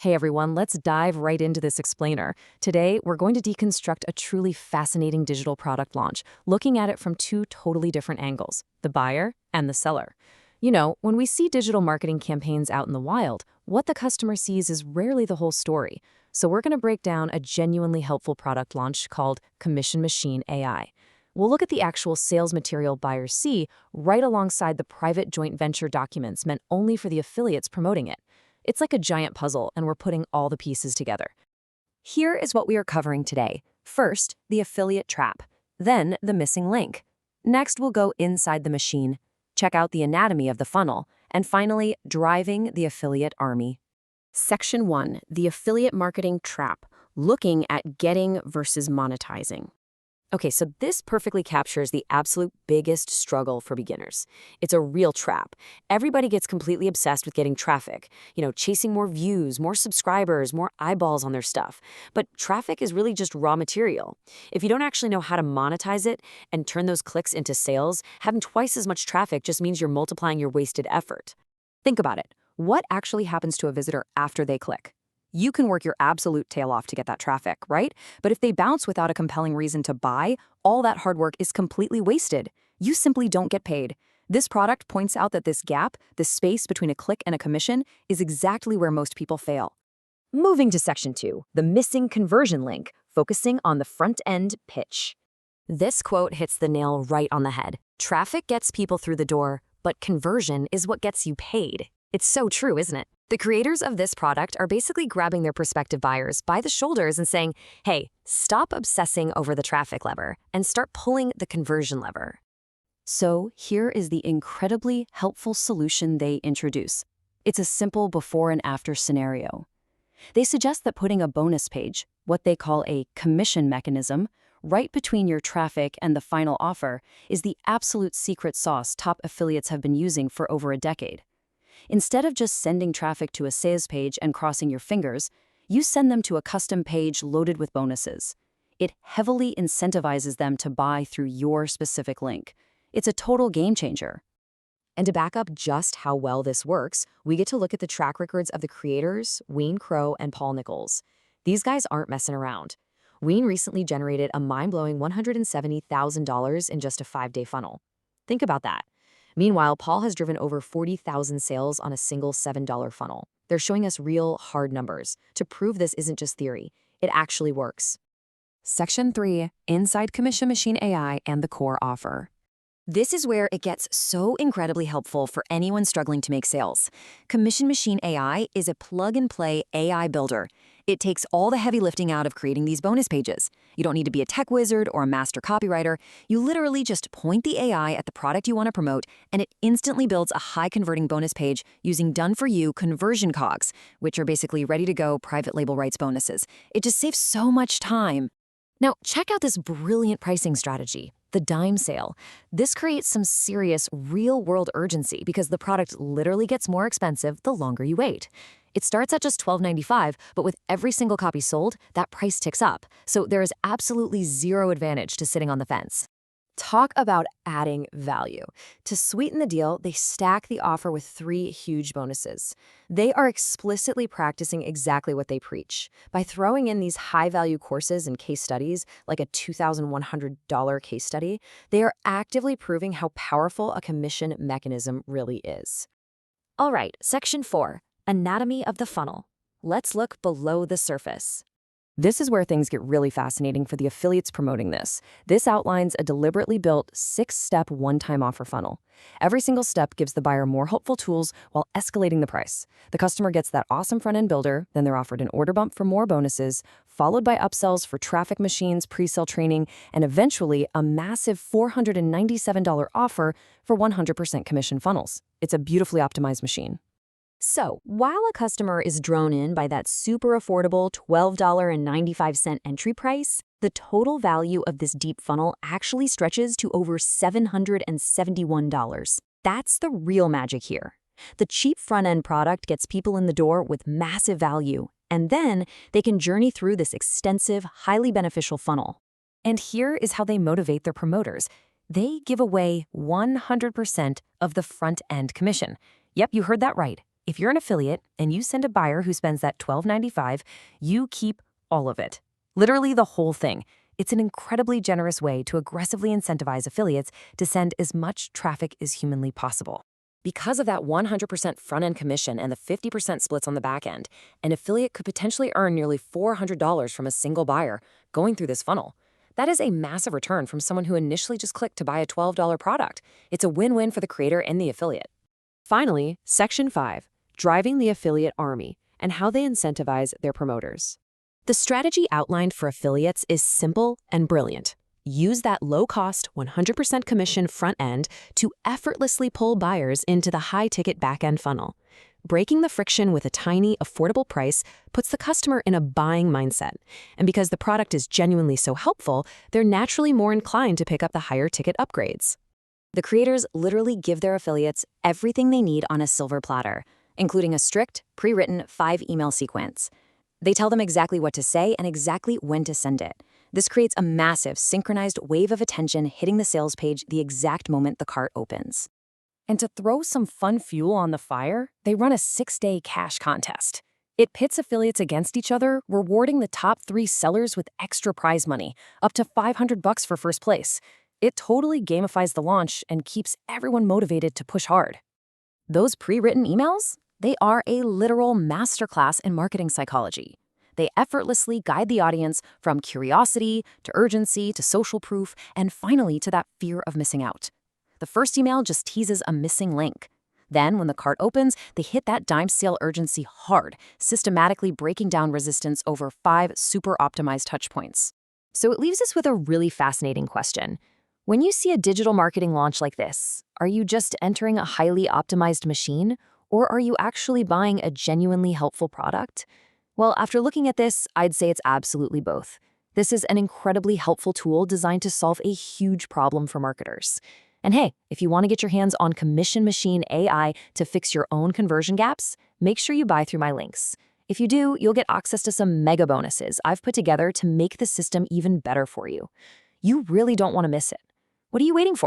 Hey everyone, let's dive right into this explainer. Today, we're going to deconstruct a truly fascinating digital product launch, looking at it from two totally different angles, the buyer and the seller. You know, when we see digital marketing campaigns out in the wild, what the customer sees is rarely the whole story. So we're going to break down a genuinely helpful product launch called Commission Machine AI. We'll look at the actual sales material buyers see right alongside the private joint venture documents meant only for the affiliates promoting it. It's like a giant puzzle, and we're putting all the pieces together. Here is what we are covering today. First, the affiliate trap. Then, the missing link. Next, we'll go inside the machine, check out the anatomy of the funnel, and finally, driving the affiliate army. Section 1, the affiliate marketing trap, looking at getting versus monetizing. Okay, so this perfectly captures the absolute biggest struggle for beginners. It's a real trap. Everybody gets completely obsessed with getting traffic, chasing more views, more subscribers, more eyeballs on their stuff. But traffic is really just raw material. If you don't actually know how to monetize it and turn those clicks into sales, having twice as much traffic just means you're multiplying your wasted effort. Think about it. What actually happens to a visitor after they click? You can work your absolute tail off to get that traffic, right? But if they bounce without a compelling reason to buy, all that hard work is completely wasted. You simply don't get paid. This product points out that this gap, this space between a click and a commission, is exactly where most people fail. Moving to Section 2, the missing conversion link, focusing on the front-end pitch. This quote hits the nail right on the head. Traffic gets people through the door, but conversion is what gets you paid. It's so true, isn't it? The creators of this product are basically grabbing their prospective buyers by the shoulders and saying, hey, stop obsessing over the traffic lever and start pulling the conversion lever. So here is the incredibly helpful solution they introduce. It's a simple before and after scenario. They suggest that putting a bonus page, what they call a commission mechanism, right between your traffic and the final offer is the absolute secret sauce top affiliates have been using for over a decade. Instead of just sending traffic to a sales page and crossing your fingers, you send them to a custom page loaded with bonuses. It heavily incentivizes them to buy through your specific link. It's a total game changer. And to back up just how well this works, we get to look at the track records of the creators, Wayne Crow and Paul Nichols. These guys aren't messing around. Wayne recently generated a mind-blowing $170,000 in just a 5-day funnel. Think about that. Meanwhile, Paul has driven over 40,000 sales on a single $7 funnel. They're showing us real, hard numbers to prove this isn't just theory. It actually works. Section 3, Inside Commission Machine AI and the Core Offer. This is where it gets so incredibly helpful for anyone struggling to make sales. Commission Machine AI is a plug-and-play AI builder. It takes all the heavy lifting out of creating these bonus pages. You don't need to be a tech wizard or a master copywriter. You literally just point the AI at the product you want to promote, and it instantly builds a high-converting bonus page using done-for-you conversion cogs, which are basically ready-to-go private label rights bonuses. It just saves so much time. Now, check out this brilliant pricing strategy, the dime sale. This creates some serious real-world urgency because the product literally gets more expensive the longer you wait. It starts at just $12.95, but with every single copy sold, that price ticks up. So there is absolutely zero advantage to sitting on the fence. Talk about adding value. To sweeten the deal, they stack the offer with 3 huge bonuses. They are explicitly practicing exactly what they preach. By throwing in these high-value courses and case studies, like a $2,100 case study, they are actively proving how powerful a commission mechanism really is. All right, Section 4, Anatomy of the Funnel. Let's look below the surface. This is where things get really fascinating for the affiliates promoting this. This outlines a deliberately built 6-step one-time offer funnel. Every single step gives the buyer more helpful tools while escalating the price. The customer gets that awesome front-end builder, then they're offered an order bump for more bonuses, followed by upsells for traffic machines, pre-sale training, and eventually a massive $497 offer for 100% commission funnels. It's a beautifully optimized machine. So, while a customer is drawn in by that super affordable $12.95 entry price, the total value of this deep funnel actually stretches to over $771. That's the real magic here. The cheap front-end product gets people in the door with massive value, and then they can journey through this extensive, highly beneficial funnel. And here is how they motivate their promoters. They give away 100% of the front-end commission. Yep, you heard that right. If you're an affiliate and you send a buyer who spends that $12.95, you keep all of it. Literally the whole thing. It's an incredibly generous way to aggressively incentivize affiliates to send as much traffic as humanly possible. Because of that 100% front-end commission and the 50% splits on the back end, an affiliate could potentially earn nearly $400 from a single buyer going through this funnel. That is a massive return from someone who initially just clicked to buy a $12 product. It's a win-win for the creator and the affiliate. Finally, Section 5, driving the affiliate army and how they incentivize their promoters. The strategy outlined for affiliates is simple and brilliant. Use that low-cost, 100% commission front end to effortlessly pull buyers into the high-ticket back-end funnel. Breaking the friction with a tiny, affordable price puts the customer in a buying mindset. And because the product is genuinely so helpful, they're naturally more inclined to pick up the higher-ticket upgrades. The creators literally give their affiliates everything they need on a silver platter, including a strict, pre-written 5-email sequence. They tell them exactly what to say and exactly when to send it. This creates a massive, synchronized wave of attention hitting the sales page the exact moment the cart opens. And to throw some fun fuel on the fire, they run a 6-day cash contest. It pits affiliates against each other, rewarding the top 3 sellers with extra prize money, up to $500 for first place. It totally gamifies the launch and keeps everyone motivated to push hard. Those pre-written emails? They are a literal masterclass in marketing psychology. They effortlessly guide the audience from curiosity to urgency to social proof and finally to that fear of missing out. The first email just teases a missing link. Then, when the cart opens, they hit that dime sale urgency hard, systematically breaking down resistance over 5 super optimized touchpoints. So it leaves us with a really fascinating question. When you see a digital marketing launch like this, are you just entering a highly optimized machine, or are you actually buying a genuinely helpful product? Well, after looking at this, I'd say it's absolutely both. This is an incredibly helpful tool designed to solve a huge problem for marketers. And hey, if you want to get your hands on Commission Machine AI to fix your own conversion gaps, make sure you buy through my links. If you do, you'll get access to some mega bonuses I've put together to make the system even better for you. You really don't want to miss it. What are you waiting for?